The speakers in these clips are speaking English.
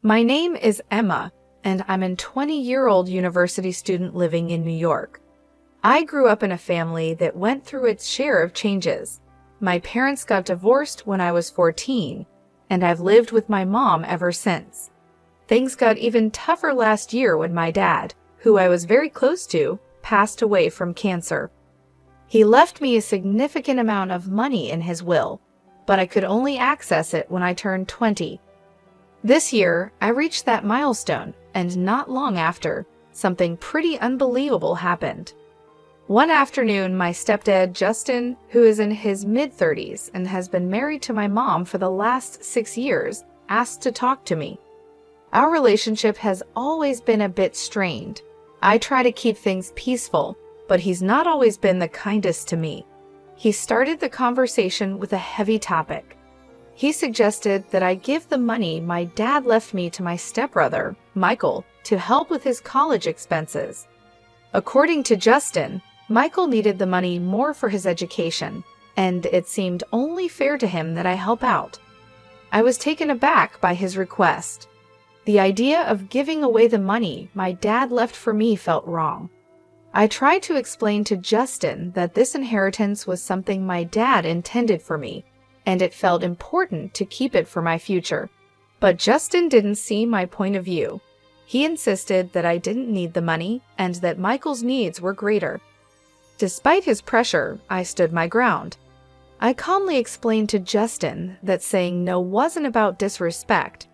My name is Emma, and I'm a 20-year-old university student living in New York. I grew up in a family that went through its share of changes. My parents got divorced when I was 14, and I've lived with my mom ever since. Things got even tougher last year when my dad, who I was very close to, passed away from cancer. He left me a significant amount of money in his will, but I could only access it when I turned 20. This year, I reached that milestone, and not long after, something pretty unbelievable happened. One afternoon, my stepdad, Justin, who is in his mid-30s and has been married to my mom for the last 6 years, asked to talk to me. Our relationship has always been a bit strained. I try to keep things peaceful, but he's not always been the kindest to me. He started the conversation with a heavy topic. He suggested that I give the money my dad left me to my stepbrother, Michael, to help with his college expenses. According to Justin, Michael needed the money more for his education, and it seemed only fair to him that I help out. I was taken aback by his request. The idea of giving away the money my dad left for me felt wrong. I tried to explain to Justin that this inheritance was something my dad intended for me, and it felt important to keep it for my future. But Justin didn't see my point of view. He insisted that I didn't need the money and that Michael's needs were greater. Despite his pressure, I stood my ground. I calmly explained to Justin that saying no wasn't about disrespect.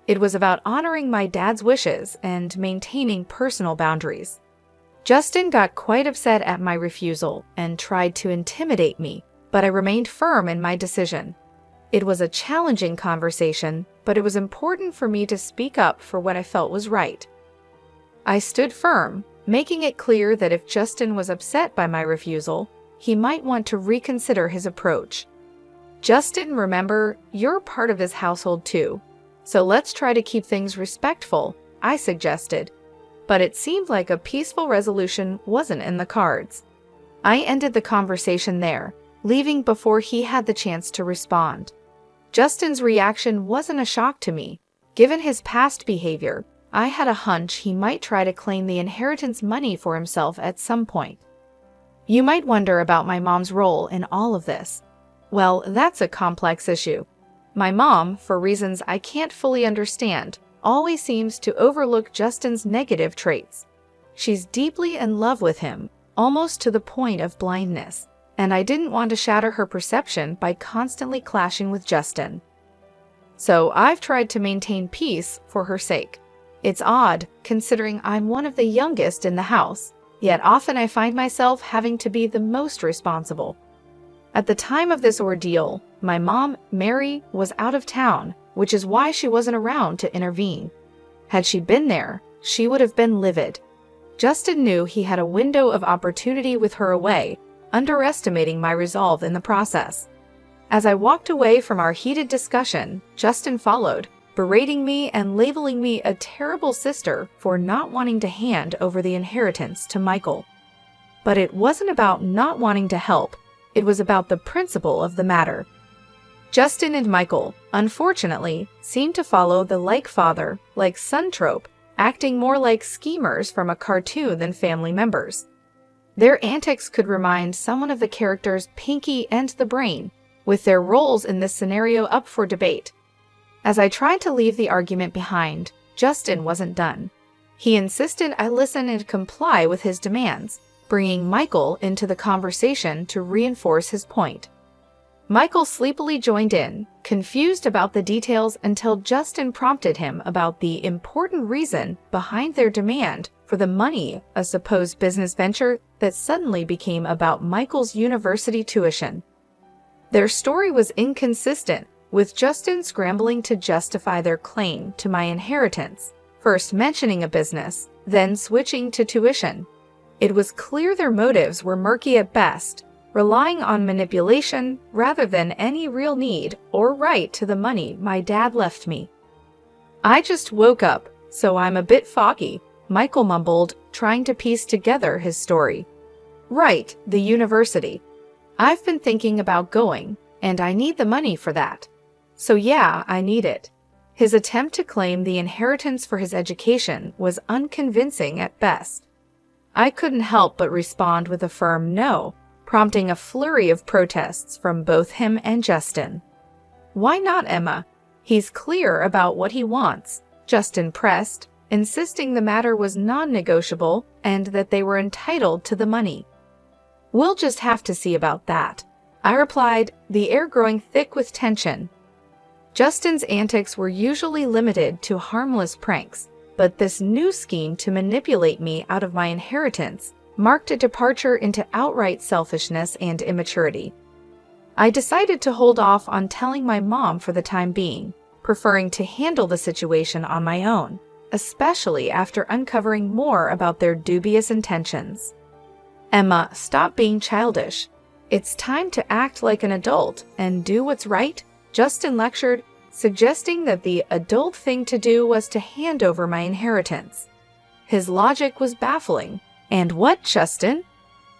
It was about honoring my dad's wishes and maintaining personal boundaries. Justin got quite upset at my refusal and tried to intimidate me, but I remained firm in my decision. It was a challenging conversation, but it was important for me to speak up for what I felt was right. I stood firm, making it clear that if Justin was upset by my refusal, he might want to reconsider his approach. Justin, remember, you're part of his household too, so let's try to keep things respectful, I suggested. But it seemed like a peaceful resolution wasn't in the cards. I ended the conversation there, leaving before he had the chance to respond. Justin's reaction wasn't a shock to me. Given his past behavior, I had a hunch he might try to claim the inheritance money for himself at some point. You might wonder about my mom's role in all of this. Well, that's a complex issue. My mom, for reasons I can't fully understand, always seems to overlook Justin's negative traits. She's deeply in love with him, almost to the point of blindness, and I didn't want to shatter her perception by constantly clashing with Justin. So I've tried to maintain peace for her sake. It's odd, considering I'm one of the youngest in the house, yet often I find myself having to be the most responsible. At the time of this ordeal, my mom, Mary, was out of town, which is why she wasn't around to intervene. Had she been there, she would have been livid. Justin knew he had a window of opportunity with her away, underestimating my resolve in the process. As I walked away from our heated discussion, Justin followed, berating me and labeling me a terrible sister for not wanting to hand over the inheritance to Michael. But it wasn't about not wanting to help, it was about the principle of the matter. Justin and Michael, unfortunately, seemed to follow the like father, like son trope, acting more like schemers from a cartoon than family members. Their antics could remind someone of the characters Pinky and the Brain, with their roles in this scenario up for debate. As I tried to leave the argument behind, Justin wasn't done. He insisted I listen and comply with his demands, bringing Michael into the conversation to reinforce his point. Michael sleepily joined in, confused about the details until Justin prompted him about the important reason behind their demand for the money, a supposed business venture that suddenly became about Michael's university tuition. Their story was inconsistent, with Justin scrambling to justify their claim to my inheritance, first mentioning a business, then switching to tuition. It was clear their motives were murky at best, relying on manipulation rather than any real need or right to the money my dad left me. I just woke up, so I'm a bit foggy, Michael mumbled, trying to piece together his story. Right, the university. I've been thinking about going, and I need the money for that. So yeah, I need it. His attempt to claim the inheritance for his education was unconvincing at best. I couldn't help but respond with a firm no, prompting a flurry of protests from both him and Justin. "Why not, Emma? He's clear about what he wants," Justin pressed, insisting the matter was non-negotiable and that they were entitled to the money. "We'll just have to see about that," I replied, the air growing thick with tension. Justin's antics were usually limited to harmless pranks, but this new scheme to manipulate me out of my inheritance marked a departure into outright selfishness and immaturity. I decided to hold off on telling my mom for the time being, preferring to handle the situation on my own, especially after uncovering more about their dubious intentions. "Emma, stop being childish. It's time to act like an adult and do what's right," Justin lectured, suggesting that the adult thing to do was to hand over my inheritance. His logic was baffling. "And what, Justin?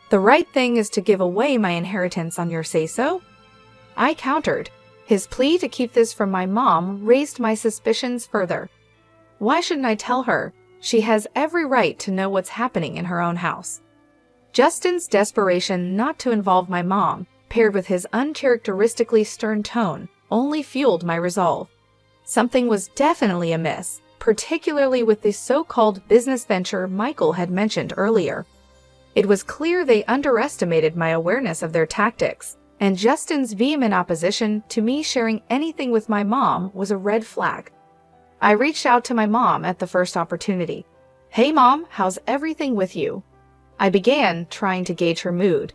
The right thing is to give away my inheritance on your say-so?" I countered. His plea to keep this from my mom raised my suspicions further. Why shouldn't I tell her? She has every right to know what's happening in her own house. Justin's desperation not to involve my mom, paired with his uncharacteristically stern tone, only fueled my resolve. Something was definitely amiss, particularly with the so-called business venture Michael had mentioned earlier. It was clear they underestimated my awareness of their tactics, and Justin's vehement opposition to me sharing anything with my mom was a red flag. I reached out to my mom at the first opportunity. "Hey Mom, how's everything with you?" I began, trying to gauge her mood.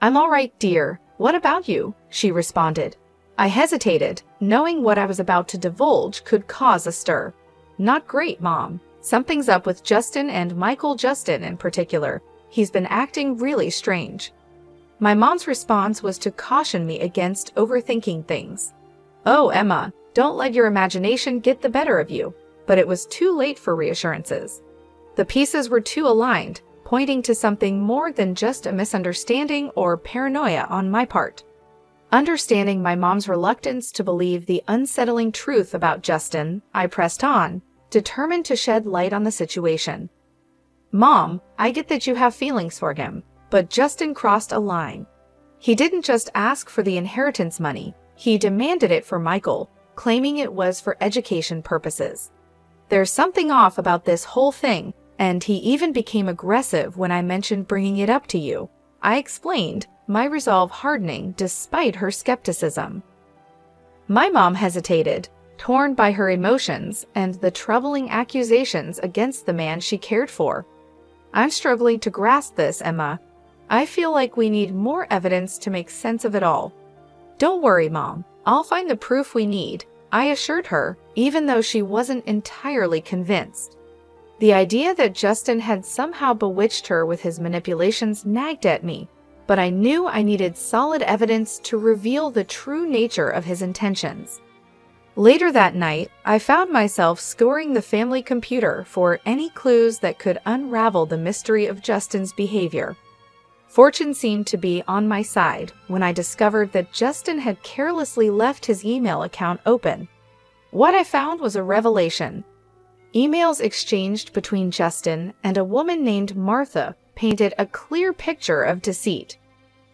"I'm all right, dear. What about you?" she responded. I hesitated, knowing what I was about to divulge could cause a stir. "Not great, Mom. Something's up with Justin and Michael Justin in particular. He's been acting really strange." My mom's response was to caution me against overthinking things. "Oh, Emma, don't let your imagination get the better of you." But it was too late for reassurances. The pieces were too aligned, pointing to something more than just a misunderstanding or paranoia on my part. Understanding my mom's reluctance to believe the unsettling truth about Justin, I pressed on, determined to shed light on the situation. "Mom, I get that you have feelings for him, but Justin crossed a line. He didn't just ask for the inheritance money, he demanded it for Michael, claiming it was for education purposes. There's something off about this whole thing, and he even became aggressive when I mentioned bringing it up to you," I explained, my resolve hardening despite her skepticism. My mom hesitated, torn by her emotions and the troubling accusations against the man she cared for. "I'm struggling to grasp this, Emma. I feel like we need more evidence to make sense of it all." "Don't worry, Mom. I'll find the proof we need," I assured her, even though she wasn't entirely convinced. The idea that Justin had somehow bewitched her with his manipulations nagged at me, but I knew I needed solid evidence to reveal the true nature of his intentions. Later that night, I found myself scouring the family computer for any clues that could unravel the mystery of Justin's behavior. Fortune seemed to be on my side when I discovered that Justin had carelessly left his email account open. What I found was a revelation. Emails exchanged between Justin and a woman named Martha painted a clear picture of deceit.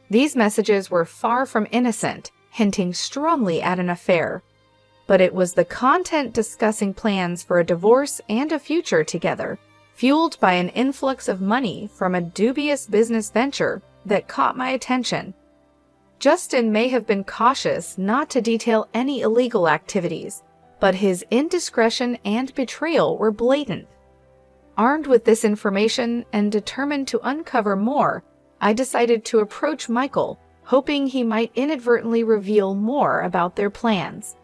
These messages were far from innocent, hinting strongly at an affair. But it was the content discussing plans for a divorce and a future together, fueled by an influx of money from a dubious business venture, that caught my attention. Justin may have been cautious not to detail any illegal activities, but his indiscretion and betrayal were blatant. Armed with this information and determined to uncover more, I decided to approach Michael, hoping he might inadvertently reveal more about their plans.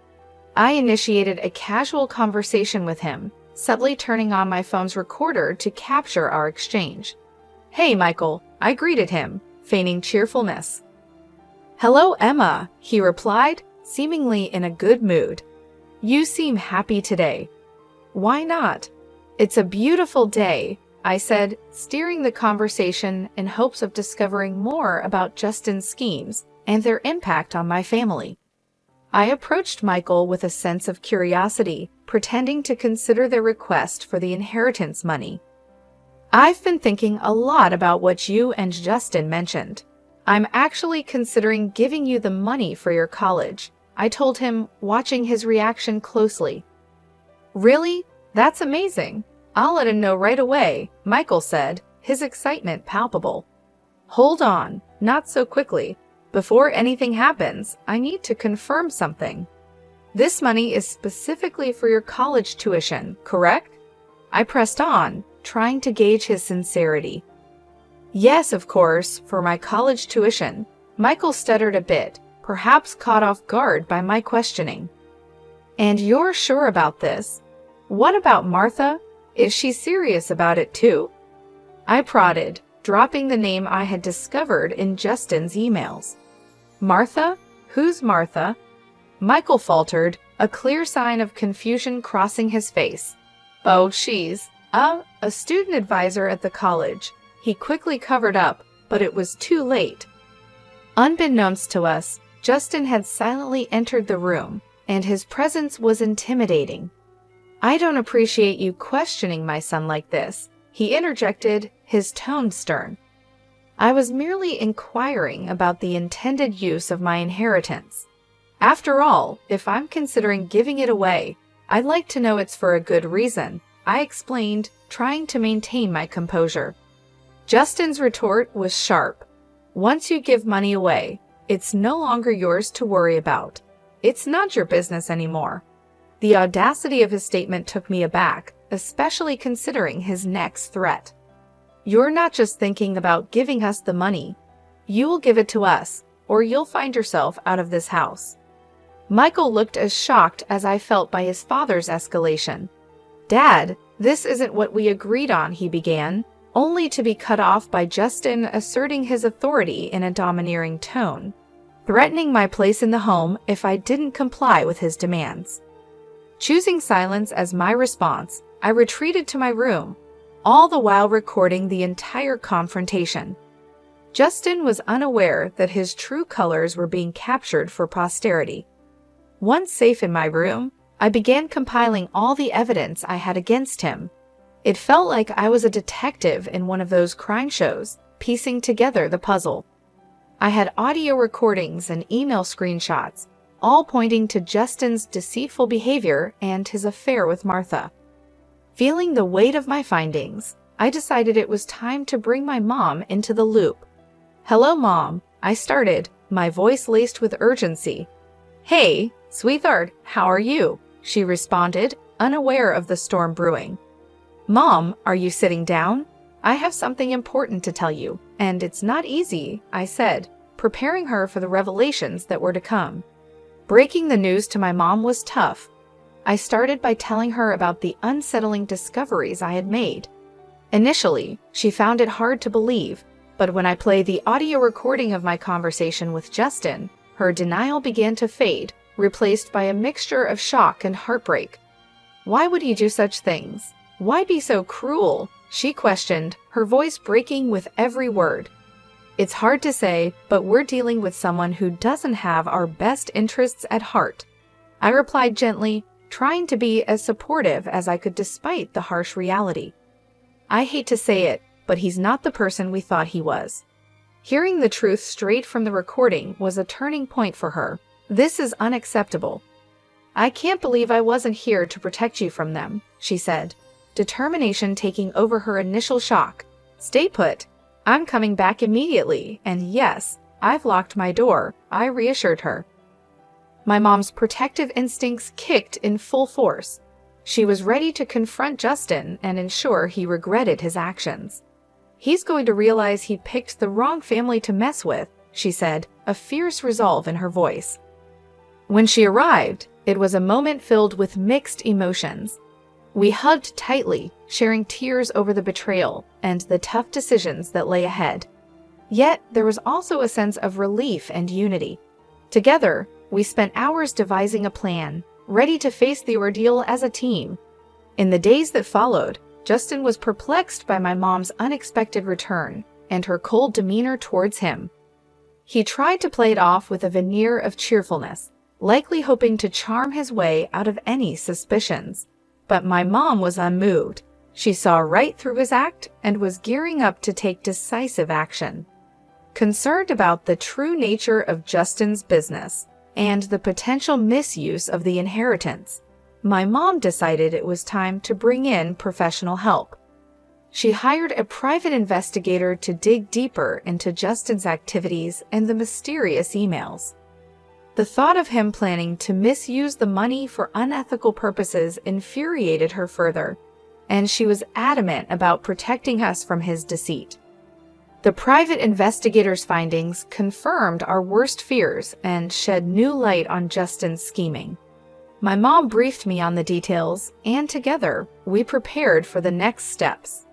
I initiated a casual conversation with him, subtly turning on my phone's recorder to capture our exchange. "Hey, Michael," I greeted him, feigning cheerfulness. "Hello, Emma," he replied, seemingly in a good mood. "You seem happy today." "Why not? It's a beautiful day," I said, steering the conversation in hopes of discovering more about Justin's schemes and their impact on my family. I approached Michael with a sense of curiosity, pretending to consider their request for the inheritance money. I've been thinking a lot about what you and Justin mentioned. I'm actually considering giving you the money for your college, I told him, watching his reaction closely. Really? That's amazing. I'll let him know right away, Michael said, his excitement palpable. Hold on, not so quickly. Before anything happens, I need to confirm something. This money is specifically for your college tuition, correct? I pressed on, trying to gauge his sincerity. Yes, of course, for my college tuition. Michael stuttered a bit, perhaps caught off guard by my questioning. And you're sure about this? What about Martha? Is she serious about it too? I prodded, dropping the name I had discovered in Justin's emails. Martha? Who's Martha? Michael faltered, a clear sign of confusion crossing his face. Oh, she's a student advisor at the college. He quickly covered up, but it was too late. Unbeknownst to us, Justin had silently entered the room, and his presence was intimidating. I don't appreciate you questioning my son like this, he interjected, his tone stern. I was merely inquiring about the intended use of my inheritance. After all, if I'm considering giving it away, I'd like to know it's for a good reason, I explained, trying to maintain my composure. Justin's retort was sharp. Once you give money away, it's no longer yours to worry about. It's not your business anymore. The audacity of his statement took me aback, especially considering his next threat. You're not just thinking about giving us the money. You will give it to us, or you'll find yourself out of this house. Michael looked as shocked as I felt by his father's escalation. Dad, this isn't what we agreed on, he began, only to be cut off by Justin asserting his authority in a domineering tone, threatening my place in the home if I didn't comply with his demands. Choosing silence as my response, I retreated to my room, all the while recording the entire confrontation. Justin was unaware that his true colors were being captured for posterity. Once safe in my room, I began compiling all the evidence I had against him. It felt like I was a detective in one of those crime shows, piecing together the puzzle. I had audio recordings and email screenshots, all pointing to Justin's deceitful behavior and his affair with Martha. Feeling the weight of my findings, I decided it was time to bring my mom into the loop. Hello, Mom, I started, my voice laced with urgency. Hey, sweetheart, how are you? She responded, unaware of the storm brewing. Mom, are you sitting down? I have something important to tell you, and it's not easy, I said, preparing her for the revelations that were to come. Breaking the news to my mom was tough. I started by telling her about the unsettling discoveries I had made. Initially, she found it hard to believe, but when I played the audio recording of my conversation with Justin, her denial began to fade, replaced by a mixture of shock and heartbreak. Why would he do such things? Why be so cruel? She questioned, her voice breaking with every word. It's hard to say, but we're dealing with someone who doesn't have our best interests at heart. I replied gently, trying to be as supportive as I could despite the harsh reality. I hate to say it, but he's not the person we thought he was. Hearing the truth straight from the recording was a turning point for her. This is unacceptable. I can't believe I wasn't here to protect you from them, she said, determination taking over her initial shock. Stay put. I'm coming back immediately, and yes, I've locked my door, I reassured her. My mom's protective instincts kicked in full force. She was ready to confront Justin and ensure he regretted his actions. He's going to realize he picked the wrong family to mess with, she said, a fierce resolve in her voice. When she arrived, it was a moment filled with mixed emotions. We hugged tightly, sharing tears over the betrayal and the tough decisions that lay ahead. Yet, there was also a sense of relief and unity. Together, we spent hours devising a plan, ready to face the ordeal as a team. In the days that followed, Justin was perplexed by my mom's unexpected return and her cold demeanor towards him. He tried to play it off with a veneer of cheerfulness, likely hoping to charm his way out of any suspicions. But my mom was unmoved. She saw right through his act and was gearing up to take decisive action. Concerned about the true nature of Justin's business and the potential misuse of the inheritance, my mom decided it was time to bring in professional help. She hired a private investigator to dig deeper into Justin's activities and the mysterious emails. The thought of him planning to misuse the money for unethical purposes infuriated her further, and she was adamant about protecting us from his deceit. The private investigator's findings confirmed our worst fears and shed new light on Justin's scheming. My mom briefed me on the details, and together, we prepared for the next steps.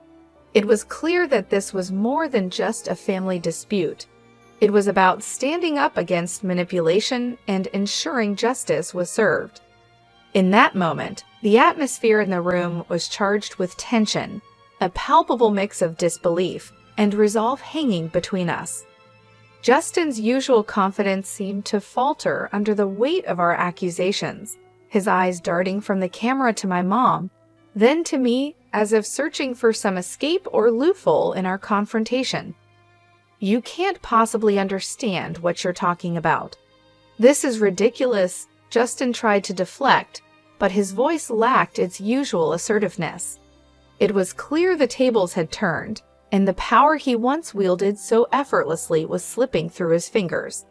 It was clear that this was more than just a family dispute. It was about standing up against manipulation and ensuring justice was served. In that moment, the atmosphere in the room was charged with tension, a palpable mix of disbelief and resolve hanging between us. Justin's usual confidence seemed to falter under the weight of our accusations, his eyes darting from the camera to my mom, then to me, as if searching for some escape or loophole in our confrontation. "You can't possibly understand what you're talking about. This is ridiculous," Justin tried to deflect, but his voice lacked its usual assertiveness. It was clear the tables had turned, and the power he once wielded so effortlessly was slipping through his fingers.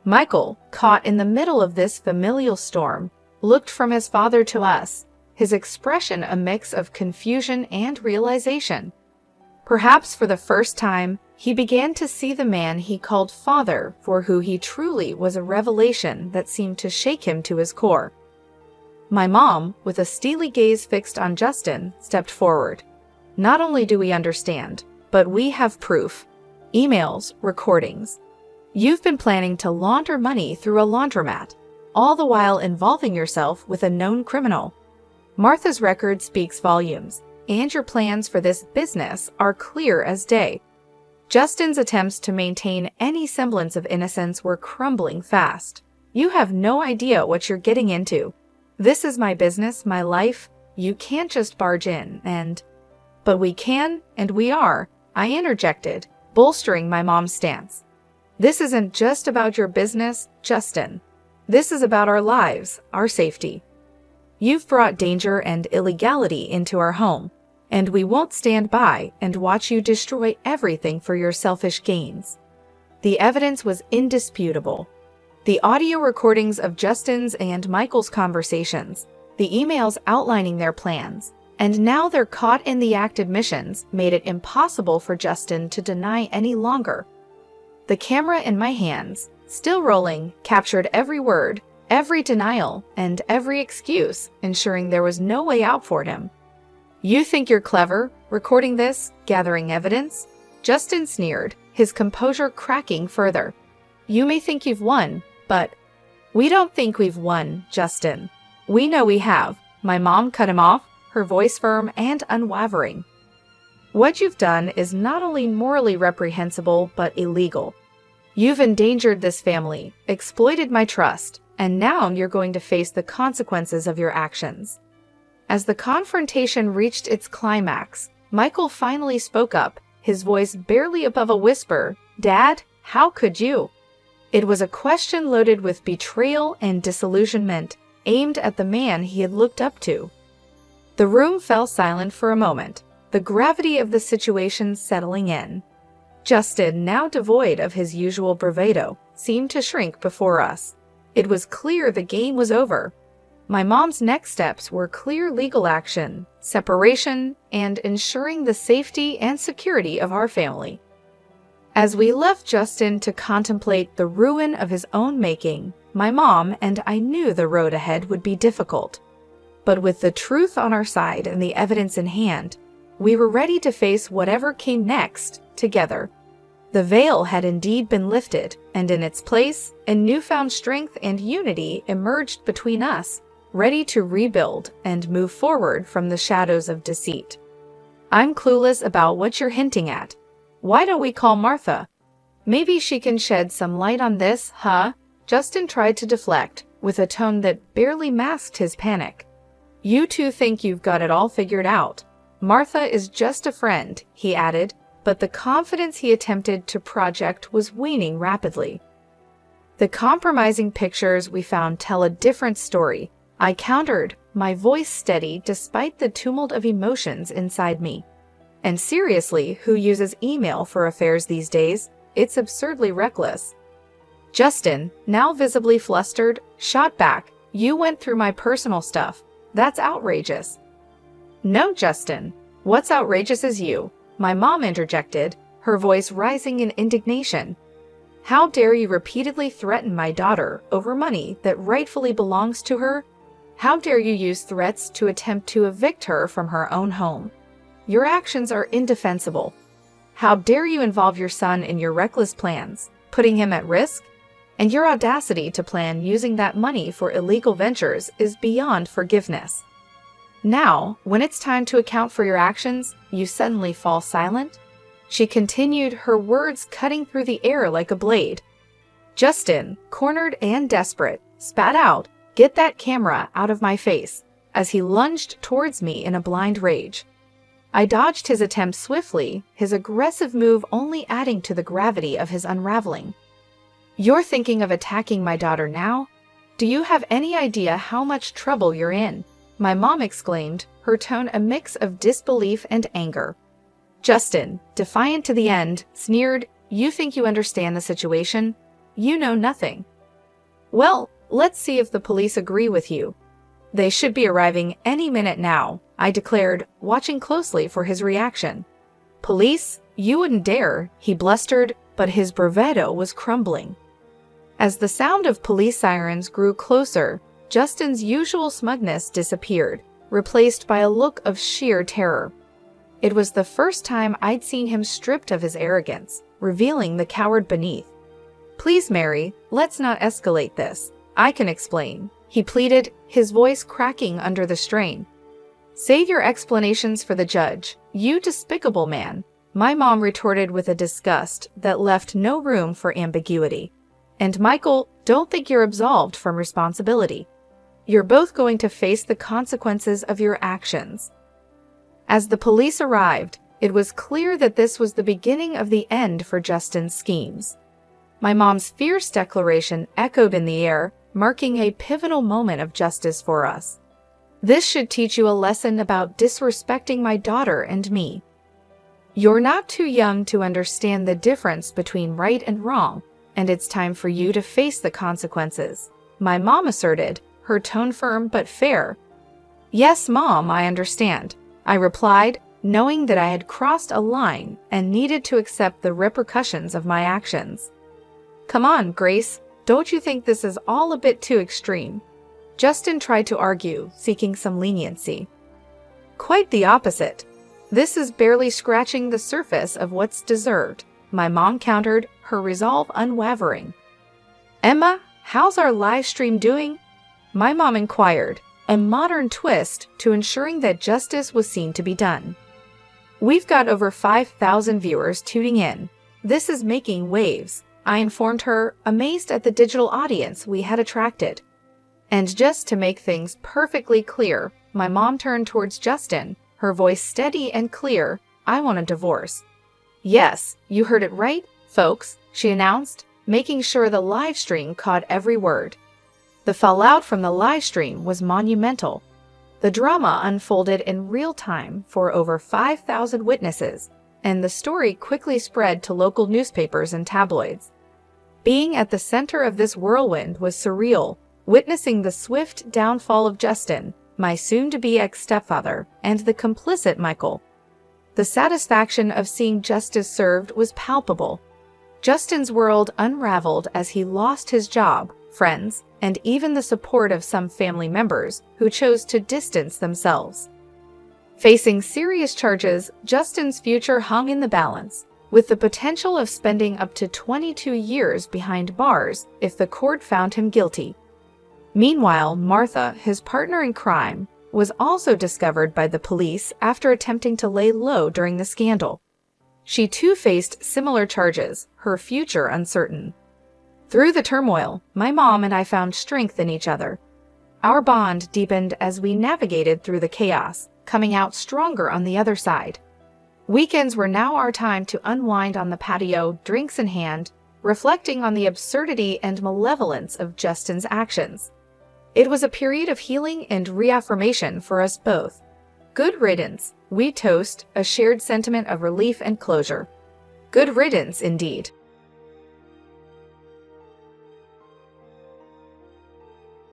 Michael, caught in the middle of this familial storm, looked from his father to us, his expression a mix of confusion and realization. Perhaps for the first time, he began to see the man he called father for who he truly was, a revelation that seemed to shake him to his core. My mom, with a steely gaze fixed on Justin, stepped forward. "Not only do we understand, but we have proof. Emails, recordings. You've been planning to launder money through a laundromat, all the while involving yourself with a known criminal. Martha's record speaks volumes, and your plans for this business are clear as day." Justin's attempts to maintain any semblance of innocence were crumbling fast. "You have no idea what you're getting into. This is my business, my life. You can't just barge in and—" "But we can, and we are," I interjected, bolstering my mom's stance. "This isn't just about your business, Justin. This is about our lives, our safety. You've brought danger and illegality into our home, and we won't stand by and watch you destroy everything for your selfish gains." The evidence was indisputable. The audio recordings of Justin's and Michael's conversations, the emails outlining their plans, and now their caught-in-the-act admissions made it impossible for Justin to deny any longer. The camera in my hands, still rolling, captured every word, every denial, and every excuse, ensuring there was no way out for him. "You think you're clever, recording this, gathering evidence?" Justin sneered, his composure cracking further. "You may think you've won, but—" "We don't think we've won, Justin. We know we have." My mom cut him off, her voice firm and unwavering. "What you've done is not only morally reprehensible, but illegal. You've endangered this family, exploited my trust, and now you're going to face the consequences of your actions." As the confrontation reached its climax, Michael finally spoke up, his voice barely above a whisper. "Dad, how could you?" It was a question loaded with betrayal and disillusionment, aimed at the man he had looked up to. The room fell silent for a moment, the gravity of the situation settling in. Justin, now devoid of his usual bravado, seemed to shrink before us. It was clear the game was over. My mom's next steps were clear legal action, separation, and ensuring the safety and security of our family. As we left Justin to contemplate the ruin of his own making, my mom and I knew the road ahead would be difficult. But with the truth on our side and the evidence in hand, we were ready to face whatever came next, together. The veil had indeed been lifted, and in its place, a newfound strength and unity emerged between us, ready to rebuild and move forward from the shadows of deceit. "I'm clueless about what you're hinting at. Why don't we call Martha? Maybe she can shed some light on this, huh?" Justin tried to deflect, with a tone that barely masked his panic. "You two think you've got it all figured out. Martha is just a friend," he added, but the confidence he attempted to project was waning rapidly. "The compromising pictures we found tell a different story," I countered, my voice steady despite the tumult of emotions inside me. "And seriously, who uses email for affairs these days? It's absurdly reckless." Justin, now visibly flustered, shot back, "You went through my personal stuff. That's outrageous." "No, Justin. What's outrageous is you," my mom interjected, her voice rising in indignation. "How dare you repeatedly threaten my daughter over money that rightfully belongs to her? How dare you use threats to attempt to evict her from her own home? Your actions are indefensible. How dare you involve your son in your reckless plans, putting him at risk? And your audacity to plan using that money for illegal ventures is beyond forgiveness. Now, when it's time to account for your actions, you suddenly fall silent?" She continued, her words cutting through the air like a blade. Justin, cornered and desperate, spat out, "Get that camera out of my face," as he lunged towards me in a blind rage. I dodged his attempt swiftly, his aggressive move only adding to the gravity of his unraveling. "You're thinking of attacking my daughter now? Do you have any idea how much trouble you're in?" my mom exclaimed, her tone a mix of disbelief and anger. Justin, defiant to the end, sneered, "You think you understand the situation? You know nothing." "Well, let's see if the police agree with you. They should be arriving any minute now," I declared, watching closely for his reaction. "Police? You wouldn't dare," he blustered, but his bravado was crumbling. As the sound of police sirens grew closer, Justin's usual smugness disappeared, replaced by a look of sheer terror. It was the first time I'd seen him stripped of his arrogance, revealing the coward beneath. "Please, Mary, let's not escalate this. I can explain," he pleaded, his voice cracking under the strain. "Save your explanations for the judge, you despicable man," my mom retorted with a disgust that left no room for ambiguity. "And Michael, don't think you're absolved from responsibility. You're both going to face the consequences of your actions." As the police arrived, it was clear that this was the beginning of the end for Justin's schemes. My mom's fierce declaration echoed in the air, marking a pivotal moment of justice for us. "This should teach you a lesson about disrespecting my daughter and me. You're not too young to understand the difference between right and wrong, and it's time for you to face the consequences," my mom asserted, her tone firm but fair. "Yes, Mom, I understand," I replied, knowing that I had crossed a line and needed to accept the repercussions of my actions. "Come on, Grace, don't you think this is all a bit too extreme?" Justin tried to argue, seeking some leniency. "Quite the opposite. This is barely scratching the surface of what's deserved," my mom countered, her resolve unwavering. "Emma, how's our live stream doing?" my mom inquired, a modern twist to ensuring that justice was seen to be done. "We've got over 5,000 viewers tuning in. This is making waves," I informed her, amazed at the digital audience we had attracted. And just to make things perfectly clear, my mom turned towards Justin, her voice steady and clear, "I want a divorce." "Yes, you heard it right, folks," she announced, making sure the live stream caught every word. The fallout from the live stream was monumental. The drama unfolded in real time for over 5,000 witnesses, and the story quickly spread to local newspapers and tabloids. Being at the center of this whirlwind was surreal, witnessing the swift downfall of Justin, my soon-to-be ex-stepfather, and the complicit Michael. The satisfaction of seeing justice served was palpable. Justin's world unraveled as he lost his job, friends, and even the support of some family members who chose to distance themselves. Facing serious charges, Justin's future hung in the balance, with the potential of spending up to 22 years behind bars if the court found him guilty. Meanwhile, Martha, his partner in crime, was also discovered by the police after attempting to lay low during the scandal. She too faced similar charges, her future uncertain. Through the turmoil, my mom and I found strength in each other. Our bond deepened as we navigated through the chaos, coming out stronger on the other side. Weekends were now our time to unwind on the patio, drinks in hand, reflecting on the absurdity and malevolence of Justin's actions. It was a period of healing and reaffirmation for us both. Good riddance, we toast, a shared sentiment of relief and closure. Good riddance, indeed.